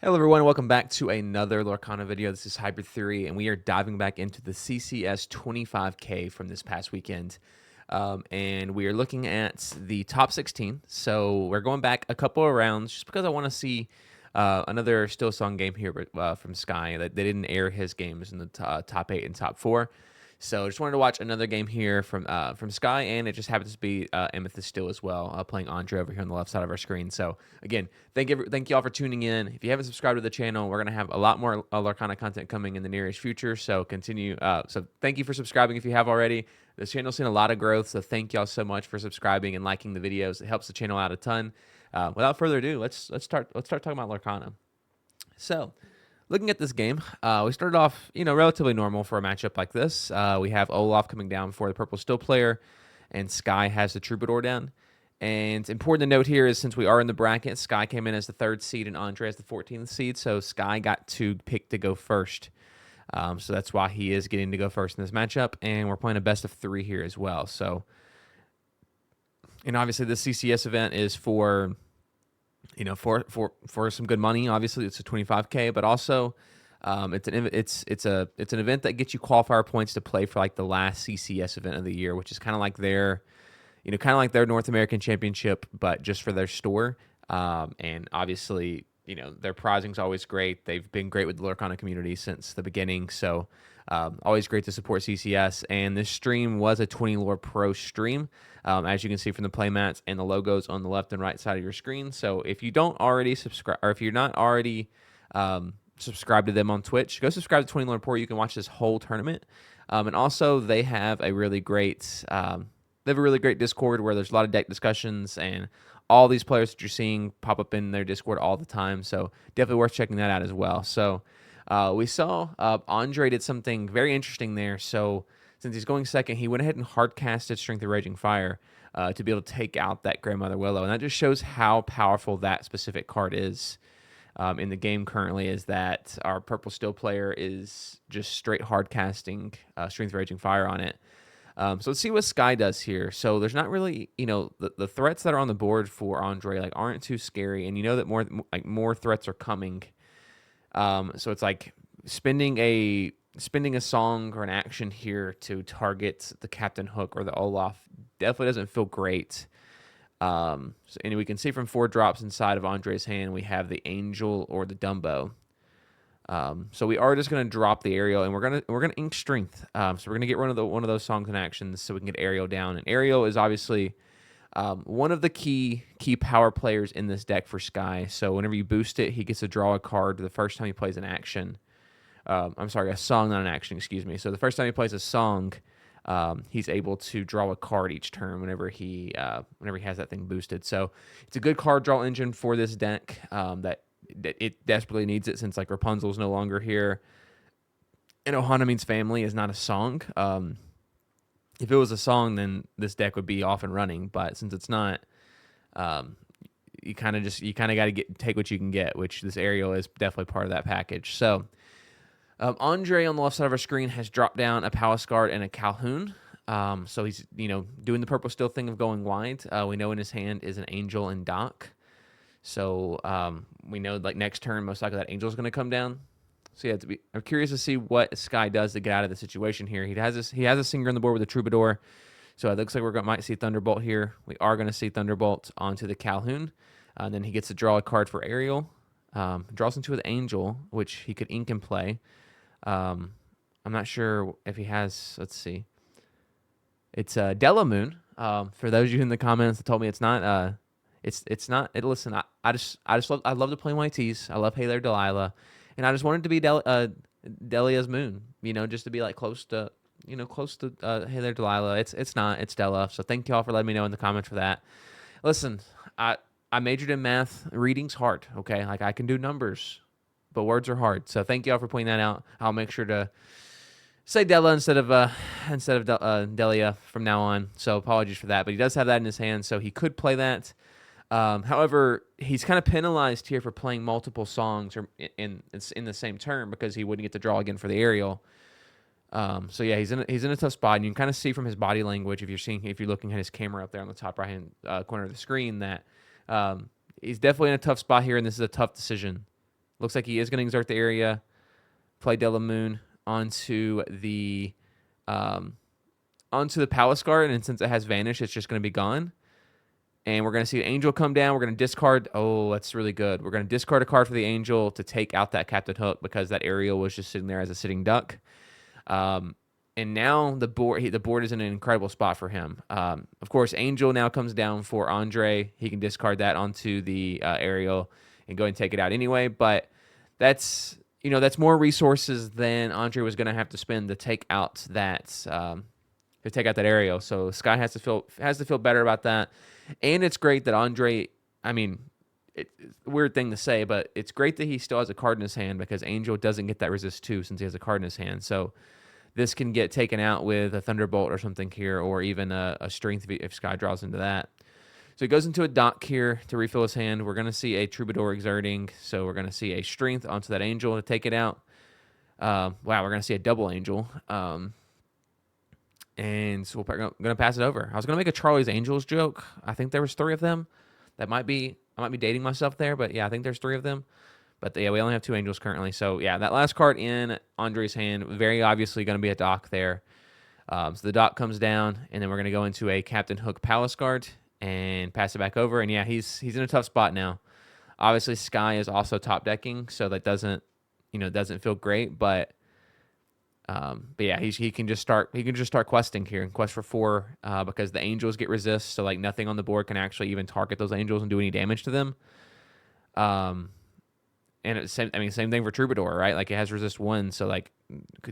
Hello everyone, welcome back to another Lorcana video. This is Hybrid Theory, and we are diving back into the CCS 25K from this past weekend. And we are looking at the top 16. So we're going back a couple of rounds just because I want to see another Still Song game here from Sky. They didn't air his games in the top 8 and top 4. So I just wanted to watch another game here from Sky, and it just happens to be Amethyst Steel as well, playing Andre over here on the left side of our screen. So again, thank you all for tuning in. If you haven't subscribed to the channel, we're gonna have a lot more Lorcana content coming in the nearest future. So continue. So thank you for subscribing if you have already. This channel's seen a lot of growth, so thank y'all so much for subscribing and liking the videos. It helps the channel out a ton. Without further ado, let's start talking about Lorcana. So, looking at this game, we started off, relatively normal for a matchup like this. We have Olaf coming down for the purple Steel player, and Sky has the Troubadour down. And important to note here is since we are in the bracket, Sky came in as the 3rd seed and Andre as the 14th seed, so Sky got to pick to go first. So that's why he is getting to go first in this matchup, and we're playing a best of 3 here as well. So, and obviously this CCS event is for some good money. Obviously, it's a 25K, but also it's an event that gets you qualifier points to play for like the last CCS event of the year, which is kind of like their North American Championship, but just for their store. And obviously, their prizing's always great. They've been great with the Lorcana community since the beginning, so always great to support CCS. And this stream was a 20 Lore Pro stream, as you can see from the playmats and the logos on the left and right side of your screen. So if you don't already subscribe, or if you're not already subscribed to them on Twitch, go subscribe to 20 Lore Pro. You can watch this whole tournament. And also they have a really great Discord where there's a lot of deck discussions, and all these players that you're seeing pop up in their Discord all the time. So definitely worth checking that out as well. So we saw Andre did something very interesting there. So since he's going second, he went ahead and hard casted Strength of Raging Fire to be able to take out that Grandmother Willow. And that just shows how powerful that specific card is in the game currently, is that our purple Steel player is just straight hard casting Strength of Raging Fire on it. So let's see what Sky does here. So there's not really, the threats that are on the board for Andre aren't too scary, and that more threats are coming. So it's like spending a song or an action here to target the Captain Hook or the Olaf definitely doesn't feel great. And we can see from 4 drops inside of Andre's hand, we have the Angel or the Dumbo. So we are just going to drop the Aerial, and we're gonna ink Strength. So we're gonna get one of those songs and actions so we can get Aerial down. And Aerial is obviously one of the key power players in this deck for Sky. So whenever you boost it, he gets to draw a card the first time he plays an action. I'm sorry, a song, not an action. Excuse me. So the first time he plays a song, he's able to draw a card each turn whenever he has that thing boosted. So it's a good card draw engine for this deck. That it desperately needs it, since Rapunzel's no longer here, and Ohana Means Family is not a song. If it was a song, then this deck would be off and running, but since it's not, you kind of got to take what you can get, which this Aerial is definitely part of that package. So Andre on the left side of our screen has dropped down a Palace Guard and a Calhoun. So he's doing the purple Steel thing of going wide. We know in his hand is an Angel and Doc. So we know next turn, most likely that Angel's going to come down. So yeah, I'm curious to see what Sky does to get out of the situation here. He has a Singer on the board with a Troubadour. So it looks like might see Thunderbolt here. We are going to see Thunderbolt onto the Calhoun. And then he gets to draw a card for Aerial. Draws into the Angel, which he could ink and play. I'm not sure if he has, let's see. It's Della Moon. For those of you in the comments that told me it's not... It's not. Listen, I love to play YTs. I love Hey There Delilah, and I just wanted to be Delia's Moon. Just to be close to Hey There Delilah. It's not. It's Della. So thank y'all for letting me know in the comments for that. Listen, I majored in math. Reading's hard. Okay, I can do numbers, but words are hard. So thank y'all for pointing that out. I'll make sure to say Della instead of Delia from now on. So apologies for that. But he does have that in his hand, so he could play that. However, he's kind of penalized here for playing multiple songs in the same turn, because he wouldn't get to draw again for the Aerial. So yeah, he's in a tough spot, and you can kind of see from his body language if you're looking at his camera up there on the top right hand corner of the screen that he's definitely in a tough spot here, and this is a tough decision. Looks like he is going to exert the area, play Delamoon onto the Palace Guard, and since it has Vanish, it's just going to be gone. And we're going to see an Angel come down. We're going to discard. Oh, that's really good. We're going to discard a card for the Angel to take out that Captain Hook because that Aerial was just sitting there as a sitting duck. And now the board is in an incredible spot for him. Of course, Angel now comes down for Andre. He can discard that onto the Aerial and go and take it out anyway. But that's more resources than Andre was going to have to spend to take out that Aerial. So Sky has to feel better about that. And it's great that Andre, I mean, it's a weird thing to say, but it's great that he still has a card in his hand because Angel doesn't get that resist 2 since he has a card in his hand. So this can get taken out with a Thunderbolt or something here, or even a Strength if Sky draws into that. So he goes into a dock here to refill his hand. We're going to see a Troubadour exerting, so we're going to see a Strength onto that Angel to take it out. Wow, we're going to see a double Angel. And so we're going to pass it over. I was going to make a Charlie's Angels joke. I think there was 3 of them. I might be dating myself there, but yeah, I think there's 3 of them. But yeah, we only have 2 Angels currently. So yeah, that last card in Andre's hand, very obviously going to be a dock there. So the dock comes down, and then we're going to go into a Captain Hook Palace Guard and pass it back over. And yeah, he's in a tough spot now. Obviously, Sky is also top decking, so that doesn't feel great. But yeah, he can just start questing here and quest for 4 because the Angels get resist, so like nothing on the board can actually even target those Angels and do any damage to them. And it's same thing for Troubadour, right? Like it has resist 1, so like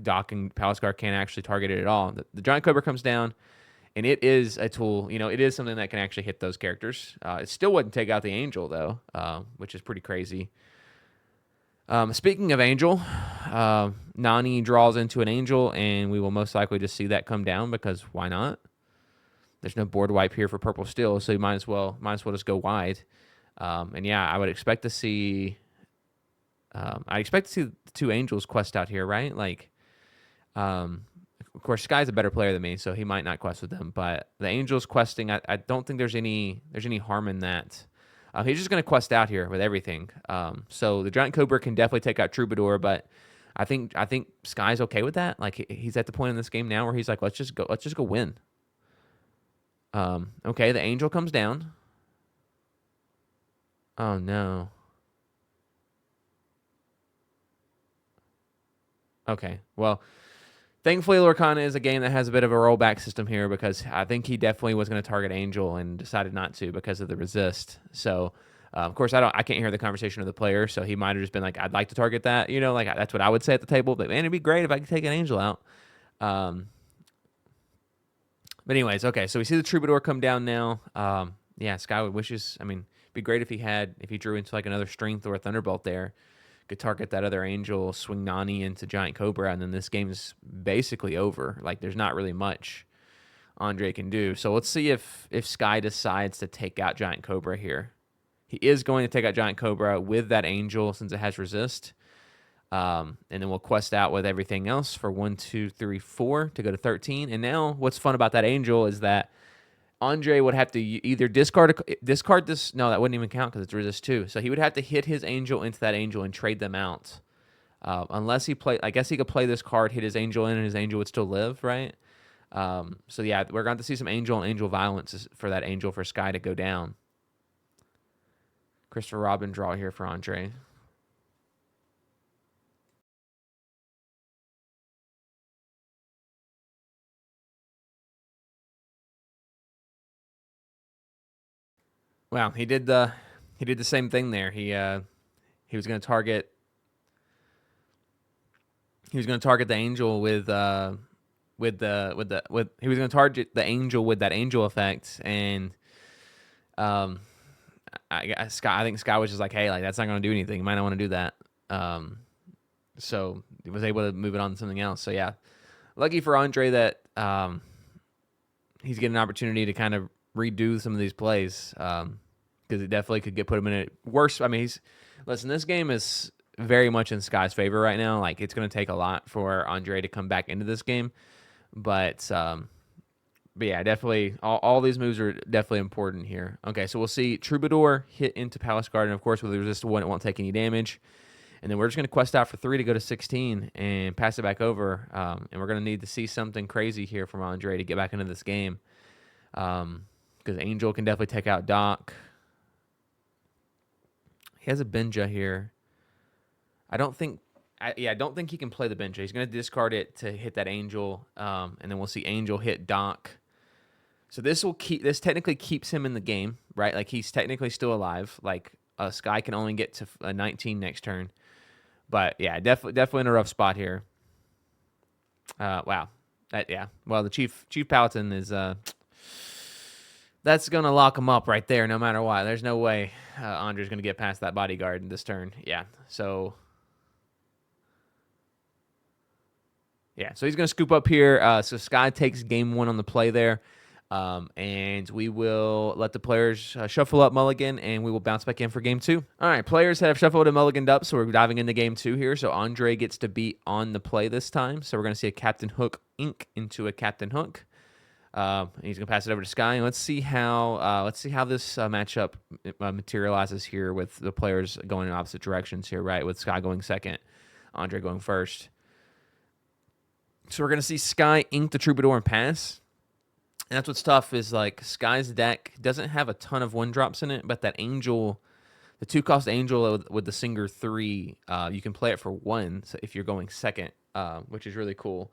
Dock and Palace Guard can't actually target it at all. The Giant Cobra comes down, and it is a tool. It is something that can actually hit those characters. It still wouldn't take out the Angel though, which is pretty crazy. Speaking of Angel, Nani draws into an Angel, and we will most likely just see that come down because why not? There's no board wipe here for Purple Steel, so you might as well just go wide. And yeah, I would expect to see. The 2 Angels quest out here, right? Like, of course, Sky's a better player than me, so he might not quest with them. But the Angels questing, I don't think there's any harm in that. He's just going to quest out here with everything. So the Giant Cobra can definitely take out Troubadour, but I think Sky's okay with that. Like he's at the point in this game now where he's like, let's just go win. Okay, the Angel comes down. Oh no. Okay, well, thankfully Lorcana is a game that has a bit of a rollback system here because I think he definitely was going to target Angel and decided not to because of the resist. So, of course, I can't hear the conversation of the player, so he might have just been like, I'd like to target that, like that's what I would say at the table. But man, it'd be great if I could take an Angel out. But anyways, okay, so we see the Troubadour come down now. Yeah, Skyward wishes. I mean, it'd be great if he drew into like another Strength or a Thunderbolt there. Could target that other Angel, swing Nani into Giant Cobra, and then this game's basically over. Like there's not really much Andre can do. So let's see if Sky decides to take out Giant Cobra here. He is going to take out Giant Cobra with that Angel since it has resist. And then we'll quest out with everything else for 1, 2, 3, 4 to go to 13. And now what's fun about that Angel is that Andre would have to either discard this. No, that wouldn't even count because it's resist 2. So he would have to hit his Angel into that Angel and trade them out. Unless he play, I guess he could play this card, hit his Angel in, and his Angel would still live, right? So yeah, we're going to see some Angel and Angel violence for that Angel for Sky to go down. Christopher Robin draw here for Andre. Wow, he did the same thing there. He was going to target the Angel with he was going to target the Angel with that Angel effect, and I think Sky was just like, hey, like that's not going to do anything. You might not want to do that. So he was able to move it on to something else. So yeah, lucky for Andre that he's getting an opportunity to kind of redo some of these plays because it definitely could put him in a worse. I mean, this game is very much in Sky's favor right now. Like it's going to take a lot for Andre to come back into this game, but yeah, definitely all these moves are definitely important here. Okay, so we'll see Troubadour hit into Palace Guard, and of course with the resist 1, it won't take any damage. And then we're just going to quest out for 3 to go to 16 and pass it back over. And we're going to need to see something crazy here from Andre to get back into this game. Because Angel can definitely take out Doc. He has a Benja here. I don't think he can play the Benja. He's going to discard it to hit that Angel. And then we'll see Angel hit Doc. So this technically keeps him in the game, right? Like he's technically still alive. Like Sky can only get to a 19 next turn. But yeah, definitely in a rough spot here. Wow. Well, the Chief Paladin is that's gonna lock him up right there, no matter what. There's no way Andre's gonna get past that bodyguard this turn. Yeah. So he's gonna scoop up here. So Sky takes game 1 on the play there. And we will let the players shuffle up mulligan, and we will bounce back in for game 2. All right, players have shuffled and mulliganed up, so we're diving into game 2 here. So Andre gets to be on the play this time. So we're going to see a Captain Hook ink into a Captain Hook. He's going to pass it over to Sky, and let's see how this matchup materializes here with the players going in opposite directions here, right? With Sky going second, Andre going first. So we're going to see Sky ink the Troubadour and pass. And that's what's tough is like Sky's deck doesn't have a ton of 1-drops in it, but that Angel, the 2-cost Angel with the Singer 3, you can play it for 1 so if you're going second, which is really cool.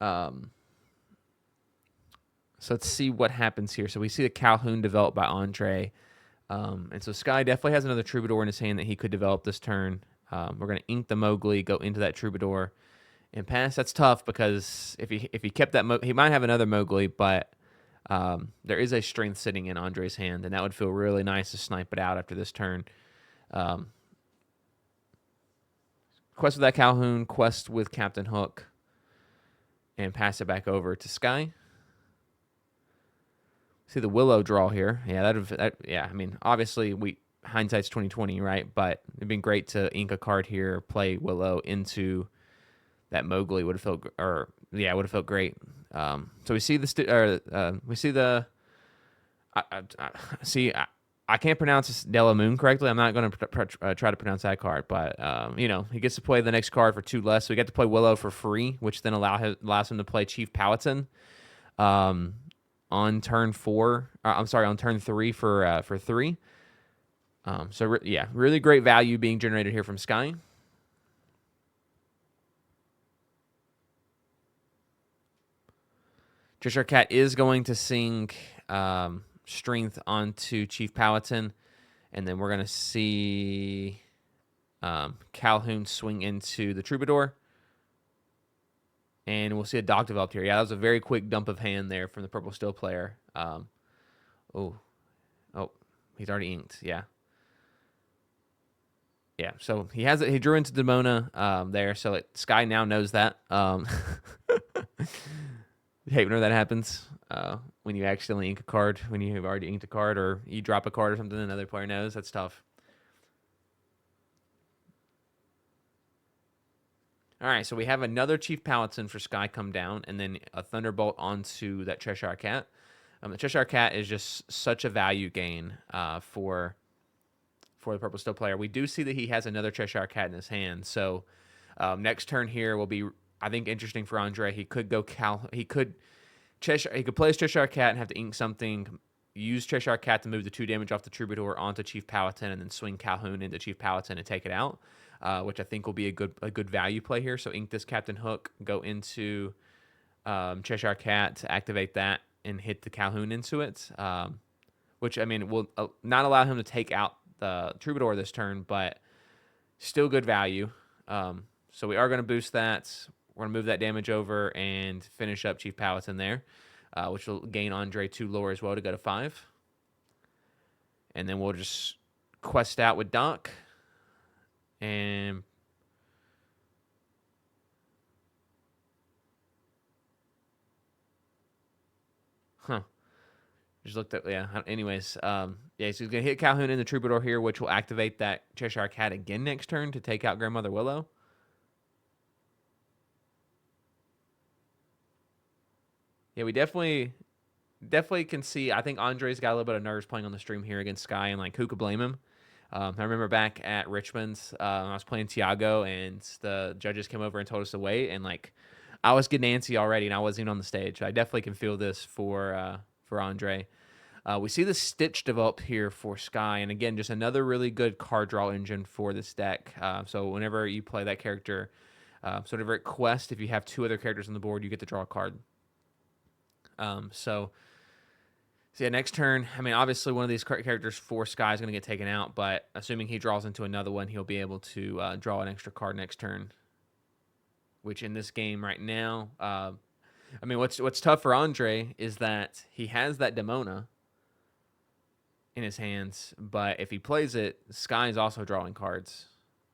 So let's see what happens here. So we see the Calhoun developed by Andre. And so Sky definitely has another Troubadour in his hand that he could develop this turn. We're going to ink the Mowgli, go into that Troubadour. And pass, that's tough because if he kept that, he might have another Mowgli, but there is a strength sitting in Andre's hand, and that would feel really nice to snipe it out after this turn. Quest with that Calhoun, quest with Captain Hook, and pass it back over to Sky. See the Willow draw here. Yeah, I mean, obviously hindsight's 2020, right? But it'd been great to ink a card here, play Willow into that Mowgli would have felt, would have felt great. So we see I can't pronounce this Della Moon correctly. I'm not going to try to pronounce that card, but he gets to play the next card for 2 less. So we get to play Willow for free, which then allows him to play Chief Paladin on turn 4. On turn 3 for 3. Really great value being generated here from Sky. Cheshire Cat is going to sing Strength onto Chief Paladin, and then we're going to see Calhoun swing into the Troubadour, and we'll see a Doc developed here. Yeah, that was a very quick dump of hand there from the Purple Steel player. He's already inked. Yeah, so he drew into Demona there, so Sky now knows that. Hate whenever that happens, when you accidentally ink a card, when you have already inked a card, or you drop a card or something another player knows. That's tough. All right, so we have another Chief Paladin for Sky come down, and then a Thunderbolt onto that Cheshire Cat. The Cheshire Cat is just such a value gain for the Purple Steel player. We do see that he has another Cheshire Cat in his hand, so next turn here will be, I think, interesting for Andre. He could go he could play his Cheshire Cat and have to ink something, use Cheshire Cat to move the 2 damage off the Troubadour onto Chief Paladin, and then swing Calhoun into Chief Paladin and take it out, which I think will be a good value play here. So ink this Captain Hook, go into Cheshire Cat to activate that and hit the Calhoun into it, which, I mean, will not allow him to take out the Troubadour this turn, but still good value. So we are going to boost that. We're going to move that damage over and finish up Chief Paladin there, which will gain Andre 2 lore as well to go to 5. And then we'll just quest out with Doc. And just looked at, anyways. So he's going to hit Calhoun in the Troubadour here, which will activate that Cheshire Cat again next turn to take out Grandmother Willow. Yeah, we definitely can see. I think Andre's got a little bit of nerves playing on the stream here against Sky, and like, who could blame him? I remember back at Richmond, I was playing Tiago, and the judges came over and told us to wait, and like I was getting antsy already, and I wasn't even on the stage. I definitely can feel this for Andre. We see the Stitch develop here for Sky, and again, just another really good card draw engine for this deck. So whenever you play that character, sort of at Quest, if you have 2 other characters on the board, you get to draw a card. So yeah, next turn, I mean, obviously one of these characters for Sky is going to get taken out, but assuming he draws into another one, he'll be able to draw an extra card next turn, which in this game right now, I mean, what's tough for Andre is that he has that Demona in his hands, but if he plays it, Sky is also drawing cards,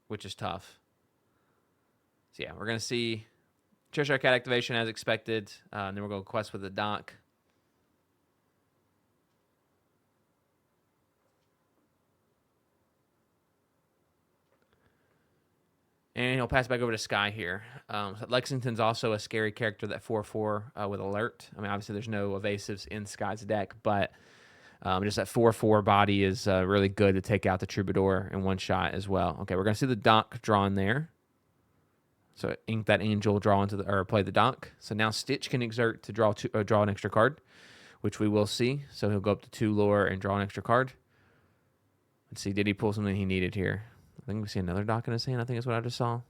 which is tough. So yeah, we're going to see Cheshire Cat activation as expected, and then we'll go Quest with the Dock. And he'll pass back over to Sky here. So Lexington's also a scary character, that 4/4 with alert. I mean, obviously there's no evasives in Sky's deck, but just that 4/4 body is really good to take out the Troubadour in one shot as well. Okay, we're going to see the Dock drawn there. So ink that Angel, draw into or play the Dock. So now Stitch can exert to draw an extra card, which we will see. So he'll go up to 2 lore and draw an extra card. Let's see, did he pull something he needed here? I think we see another Dock in his hand. I think is what I just saw.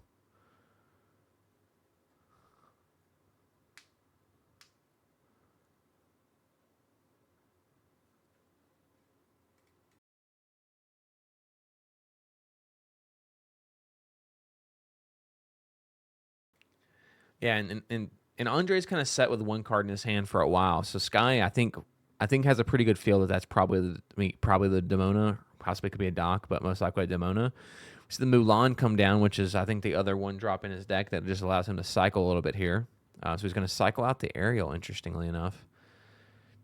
Yeah, and Andre's kind of set with one card in his hand for a while. So Sky, I think has a pretty good feel that that's probably the Demona. Possibly could be a Dock, but most likely a Demona. We see the Mulan come down, which is I think the other 1-drop in his deck that just allows him to cycle a little bit here. So he's going to cycle out the Aerial, interestingly enough,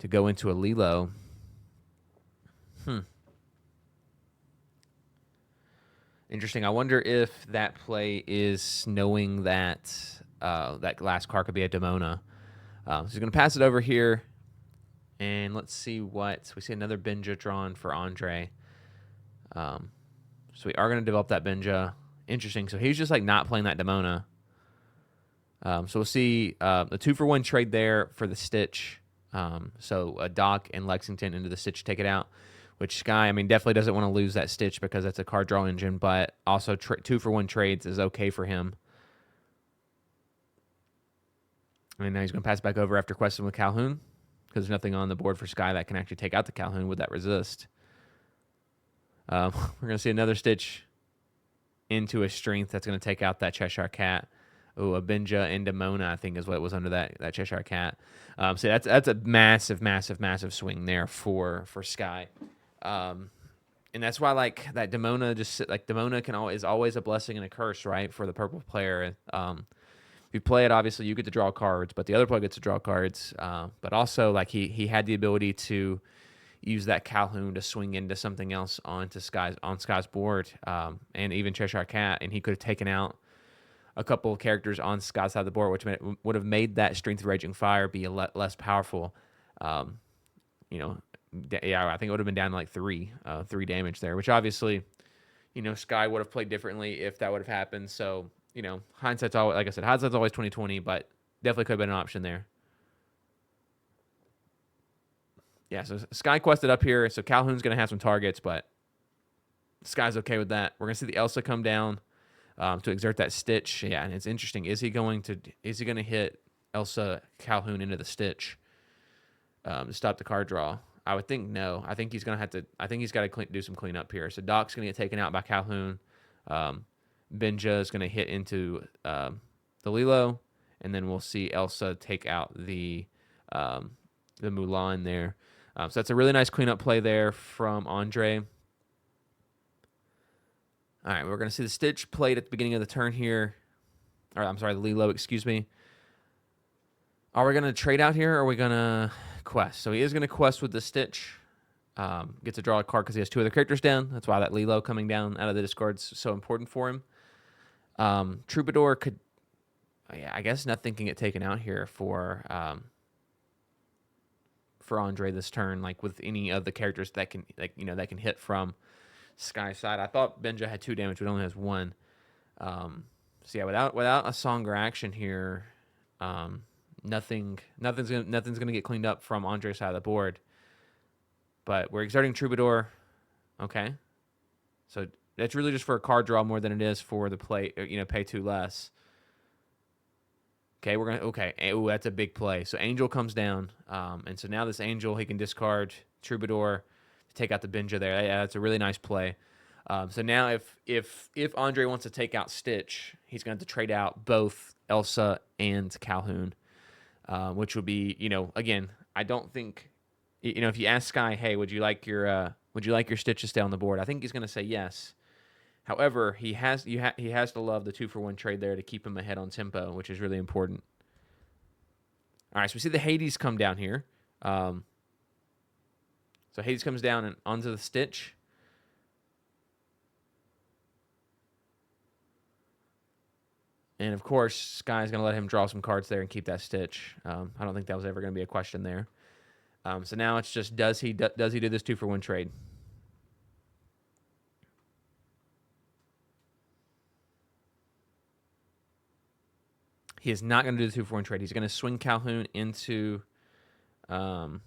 to go into a Lilo. Interesting. I wonder if that play is knowing that that last card could be a Demona. So he's going to pass it over here. And let's see what... We see another Benja drawn for Andre. So we are going to develop that Benja. Interesting. So he's just like not playing that Demona. So we'll see the 2-for-1 trade there for the Stitch. So a Dock and Lexington into the Stitch, take it out. Which Sky, I mean, definitely doesn't want to lose that Stitch because that's a card draw engine, but also 2-for-1 trades is okay for him. And now he's going to pass back over after questing with Calhoun because there's nothing on the board for Sky that can actually take out the Calhoun with that resist. We're going to see another Stitch into a Strength that's going to take out that Cheshire Cat. Oh, a Benja and Demona, I think, is what was under that Cheshire Cat. So that's a massive swing there for Sky. And that's why like that Demona Demona is always a blessing and a curse, right, for the purple player. If you play it, obviously you get to draw cards, but the other player gets to draw cards. But also like he had the ability to use that Calhoun to swing into something else on Sky's board, and even Cheshire Cat, and he could have taken out a couple of characters on Sky's side of the board, which would have made that Strength of Raging Fire be less powerful. I think it would have been down to like 3 damage there, which obviously, Sky would have played differently if that would have happened. So, hindsight's always, like I said, hindsight's always 20/20, but definitely could have been an option there. Yeah, so Sky quested up here, so Calhoun's going to have some targets, but Sky's okay with that. We're going to see the Elsa come down to exert that Stitch. Yeah, and it's interesting. Is he going to hit Elsa Calhoun into the Stitch to stop the card draw? I would think no. I think he's going to have to. I think he's got to do some cleanup here. So Doc's going to get taken out by Calhoun. Benja is going to hit into the Lilo, and then we'll see Elsa take out the Mulan there. So that's a really nice cleanup play there from Andre. All right, we're going to see the Stitch played at the beginning of the turn here. Or I'm sorry, the Lilo, excuse me. Are we going to trade out here, or are we going to quest? So he is going to quest with the Stitch. Gets to draw a card because he has 2 other characters down. That's why that Lilo coming down out of the discard is so important for him. Troubadour could... Yeah, I guess nothing can get taken out here for Andre this turn, like with any of the characters that can, that can hit from. Sky side. I thought Benja had 2 damage, but only has 1. So yeah, without a Songer action here, nothing's gonna get cleaned up from Andre's side of the board. But we're exerting Troubadour. Okay, so that's really just for a card draw more than it is for the play. Pay 2 less. Okay, Oh, that's a big play. So Angel comes down, and so now this Angel, he can discard Troubadour to take out the Benja there. Yeah, that's a really nice play. So now if Andre wants to take out Stitch, he's going to have to trade out both Elsa and Calhoun, which would be, again, I don't think, if you ask Sky, hey, would you like your Stitch to stay on the board? I think he's going to say yes. However, he has to love the 2-for-1 trade there to keep him ahead on tempo, which is really important. All right, so we see the Hades come down here. So Hades comes down and onto the Stitch. And of course, Sky's going to let him draw some cards there and keep that Stitch. I don't think that was ever going to be a question there. So now it's just, does he do this 2-for-1 trade? He is not going to do the 2-for-1 trade. He's going to swing Calhoun into, swing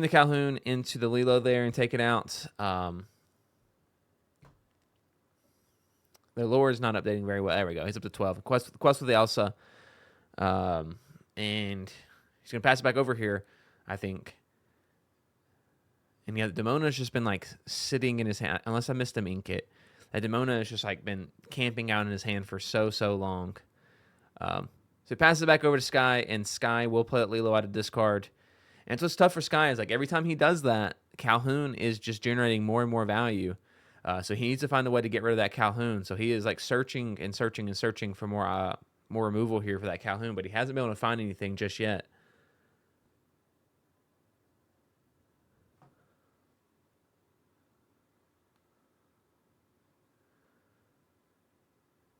the Calhoun into the Lilo there and take it out. The lore is not updating very well. There we go. He's up to 12. Quest with the Elsa. And he's going to pass it back over here, I think. And yeah, Demona's just been like sitting in his hand. Unless I missed him ink it. That Demona has just like been camping out in his hand for so long. So he passes it back over to Sky, and Sky will play that Lilo out of discard. And so what's tough for Sky is like every time he does that, Calhoun is just generating more and more value. So he needs to find a way to get rid of that Calhoun. So he is like searching for more removal here for that Calhoun, but he hasn't been able to find anything just yet.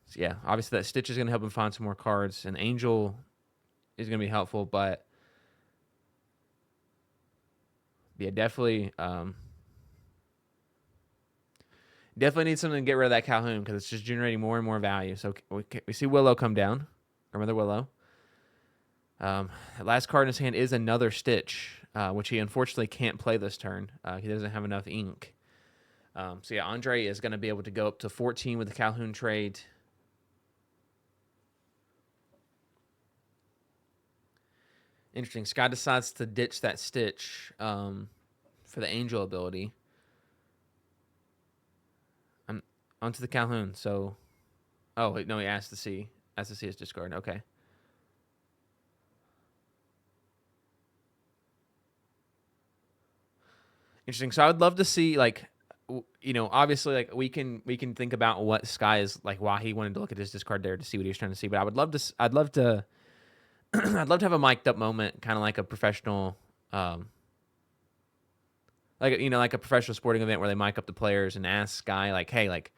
So yeah, obviously that Stitch is going to help him find some more cards, and Angel is going to be helpful, but yeah, definitely need something to get rid of that Calhoun because it's just generating more and more value. So we see Willow come down, or Mother Willow. Last card in his hand is another Stitch, which he unfortunately can't play this turn. He doesn't have enough ink. So yeah, Andre is going to be able to go up to 14 with the Calhoun trade. Interesting. Sky decides to ditch that Stitch for the Angel ability. I'm onto the Calhoun. So, oh wait, no, he asked to see his discard. Okay. Interesting. So I would love to see obviously like we can think about what Sky is like, why he wanted to look at his discard there to see what he was trying to see. But I'd love to I'd love to have a mic'd up moment, kind of like a professional, like a professional sporting event where they mic up the players and ask Sky like, hey, like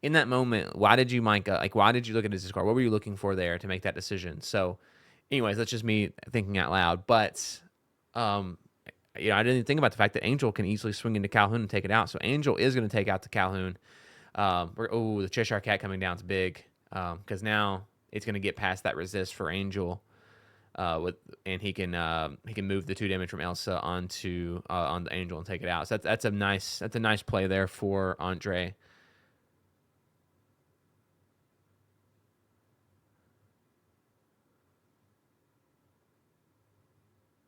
in that moment, why did you mic up? Like, why did you look at his discard? What were you looking for there to make that decision? So, anyways, that's just me thinking out loud. But, I didn't even think about the fact that Angel can easily swing into Calhoun and take it out. So Angel is going to take out the Calhoun. The Cheshire Cat coming down is big because now it's going to get past that resist for Angel. And he can move the 2 damage from Elsa onto on the Angel and take it out. So that's a nice play there for Andre.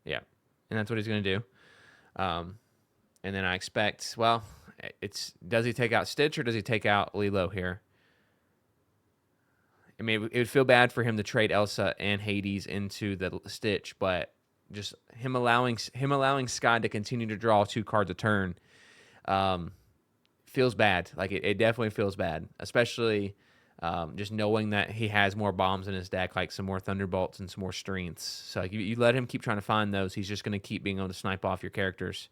Yeah, and that's what he's going to do. And then I expect, does he take out Stitch or does he take out Lilo here? I mean, it would feel bad for him to trade Elsa and Hades into the Stitch, but just him allowing Sky to continue to draw 2 cards a turn feels bad. Like it definitely feels bad, especially just knowing that he has more bombs in his deck, like some more Thunderbolts and some more strengths. So you let him keep trying to find those, he's just going to keep being able to snipe off your characters.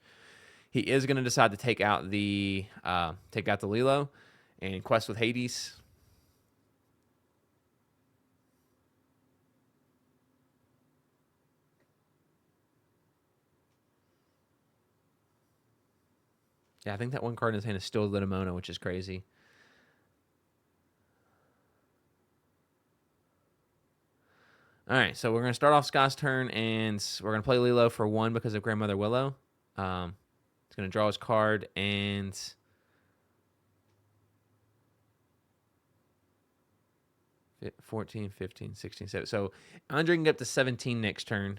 He is going to decide to take out the Lilo and quest with Hades. Yeah, I think that one card in his hand is still Litamona, which is crazy. All right, so we're going to start off Scott's turn, and we're going to play Lilo for 1 because of Grandmother Willow. He's going to draw his card, and 14, 15, 16, 17. So Andre can get up to 17 next turn.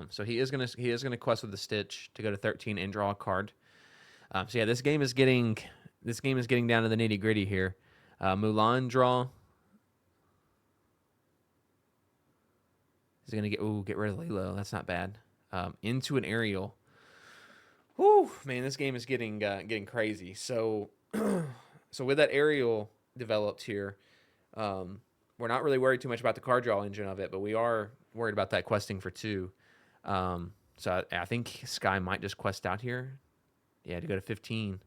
So he is gonna quest with the Stitch to go to 13 and draw a card. So yeah, this game is getting down to the nitty gritty here. Mulan draw. He's gonna get rid of Lilo. That's not bad. Into an aerial. Whew, man, this game is getting crazy. So so with that aerial developed here, we're not really worried too much about the card draw engine of it, but we are worried about that questing for 2. So I think Sky might just quest out here. Yeah, to go to 15.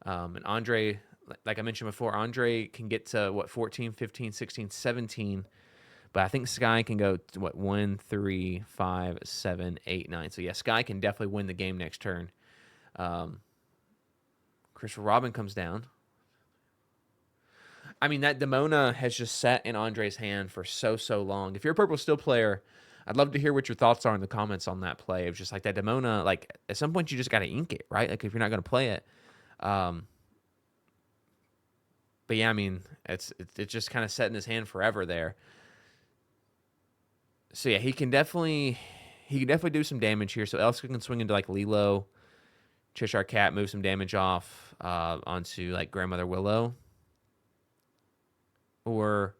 And Andre, like I mentioned before, Andre can get to 14, 15, 16, 17. But I think Sky can go to 1, 3, 5, 7, 8, 9. So yeah, Sky can definitely win the game next turn. Christopher Robin comes down. I mean, that Demona has just sat in Andre's hand for so long. If you're a Purple Steel player, I'd love to hear what your thoughts are in the comments on that play. It's just like that Demona, like at some point you just got to ink it, right? Like if you're not going to play it. But yeah, I mean, it's just kind of set in his hand forever there. So yeah, he can definitely do some damage here. So Elska can swing into like Lilo, Cheshire Cat, move some damage off onto like Grandmother Willow. Or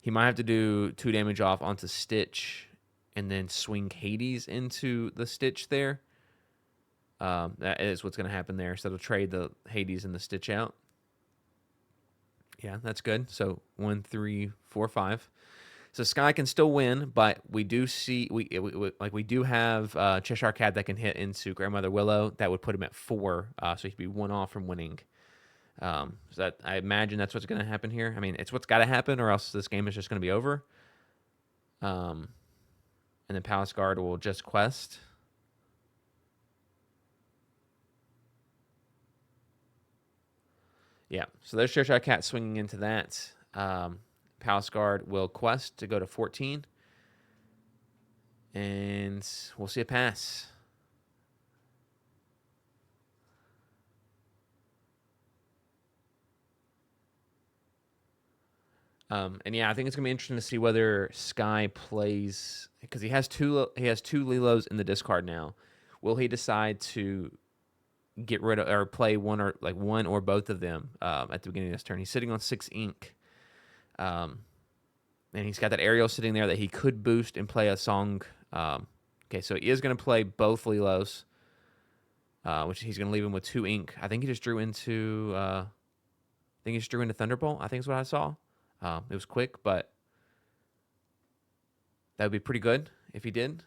he might have to do 2 damage off onto Stitch and then swing Hades into the Stitch there. That is what's going to happen there. So it'll trade the Hades and the Stitch out. Yeah, that's good. So 1, 3, 4, 5. So Sky can still win, but we do see we do have Cheshire Cat that can hit into Grandmother Willow. That would put him at 4. So he'd be 1 off from winning. So that I imagine that's what's going to happen here. I mean, it's what's got to happen, or else this game is just going to be over. And then Palace Guard will just quest. Yeah, so there's Cheshire Cat swinging into that. Palace Guard will quest to go to 14. And we'll see a pass. And yeah, I think it's gonna be interesting to see whether Sky plays, because he has two Lilos in the discard now. Will he decide to get rid of or play one or both of them at the beginning of this turn? He's sitting on 6 ink, and he's got that aerial sitting there that he could boost and play a song. Okay, so he is gonna play both Lilos, which he's gonna leave him with 2 ink. I think he just drew into. Thunderbolt. I think is what I saw. It was quick, but that would be pretty good if he did.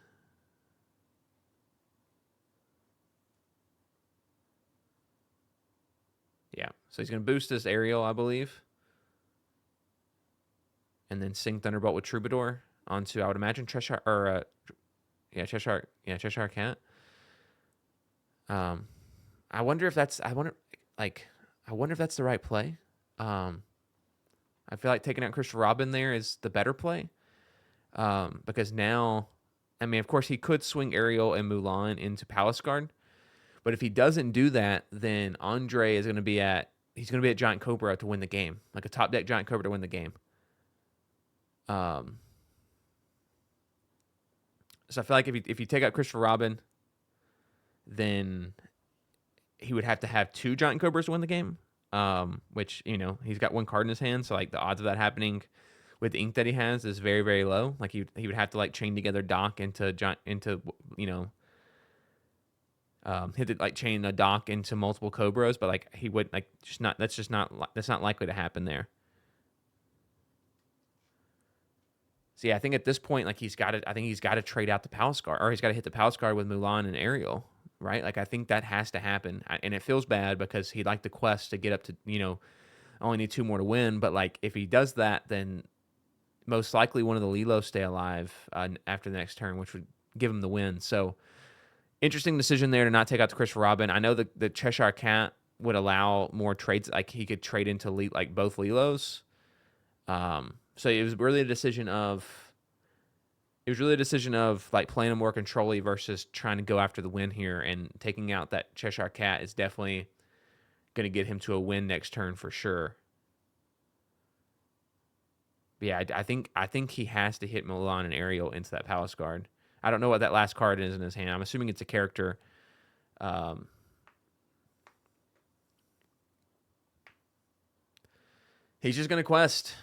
Yeah, so he's going to boost this aerial, I believe, and then sing Thunderbolt with Troubadour onto, I would imagine, Cheshire Cat. I wonder if that's the right play. I feel like taking out Christopher Robin there is the better play, because now, I mean, of course, he could swing Ariel and Mulan into Palace Guard, but if he doesn't do that, then Andre is going to be at Giant Cobra to win the game, like a top deck Giant Cobra to win the game. So I feel like if you take out Christopher Robin, then he would have to have 2 Giant Cobras to win the game. Which, he's got 1 card in his hand, so like the odds of that happening with the ink that he has is very, very low. Like he would have to like chain together Doc chain a Doc into multiple Cobras, but like he would like that's not likely to happen there. So yeah, I think at this point, like he's got to trade out the Palace Guard, or he's got to hit the Palace Guard with Mulan and Ariel, right? Like I think that has to happen, and it feels bad because he'd like the quest to get up to only need 2 more to win. But like if he does that, then most likely one of the Lilos stay alive after the next turn, which would give him the win. So Interesting decision there to not take out the Christopher Robin. I know the Cheshire Cat would allow more trades, like he could trade into like both Lilos. So it was really a decision of like playing a more control-y versus trying to go after the win here, and taking out that Cheshire Cat is definitely going to get him to a win next turn for sure. But yeah, I think he has to hit Milan and Ariel into that Palace Guard. I don't know what that last card is in his hand. I'm assuming it's a character. He's just gonna quest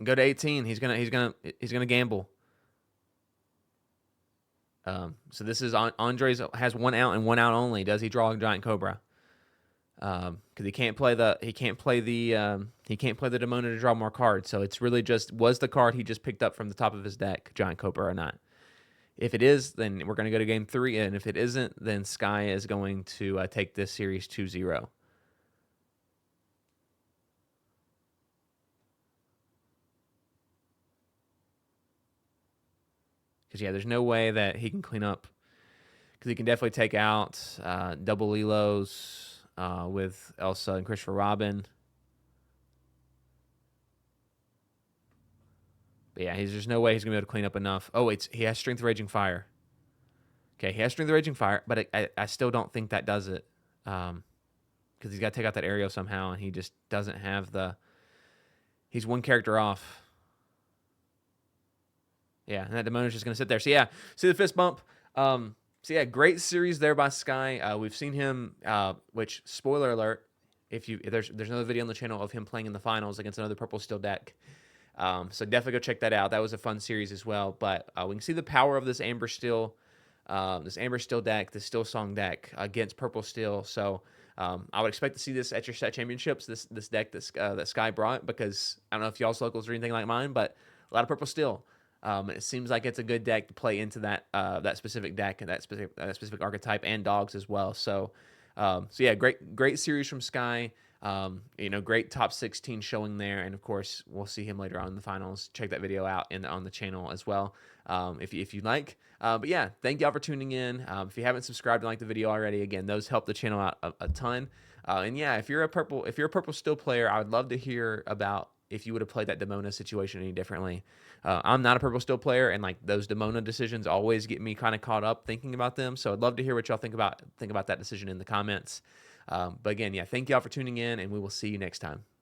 and go to 18. He's gonna gamble. So this is Andres has 1 out and 1 out only. Does he draw a Giant Cobra? Because he can't play the Demona to draw more cards. So it's really just, was the card he just picked up from the top of his deck Giant Cobra or not? If it is, then we're going to go to game 3, and if it isn't, then Sky is going to take this series 2-0. Because, yeah, there's no way that he can clean up. Because he can definitely take out double Lilos with Elsa and Christopher Robin. But, yeah, there's no way he's going to be able to clean up enough. Oh, he has Strength of Raging Fire. Okay, he has Strength of Raging Fire, but I still don't think that does it. Because he's got to take out that Ariel somehow, and he just doesn't have the... He's one character off. Yeah, and that Demona's just going to sit there. So, yeah, see the fist bump. So, yeah, great series there by Sky. We've seen him, which, spoiler alert, there's another video on the channel of him playing in the finals against another Purple Steel deck. So definitely go check that out. That was a fun series as well. But we can see the power of this Amber Steel deck, this Steel Song deck against Purple Steel. So I would expect to see this at your set championships, this deck that Sky brought, because I don't know if y'all's locals are anything like mine, but a lot of Purple Steel. It seems like it's a good deck to play into that specific deck and that specific archetype, and dogs as well. So yeah, great series from Sky. Great top 16 showing there, and of course we'll see him later on in the finals. Check that video out on the channel as well, if you'd like. But yeah, thank y'all for tuning in. If you haven't subscribed and liked the video already, again, those help the channel out a ton. And yeah, if you're a Purple Steel player, I would love to hear about if you would have played that Demona situation any differently. I'm not a Purple Steel player, and like those Demona decisions always get me kind of caught up thinking about them. So I'd love to hear what y'all think about that decision in the comments. But again, yeah, thank y'all for tuning in, and we will see you next time.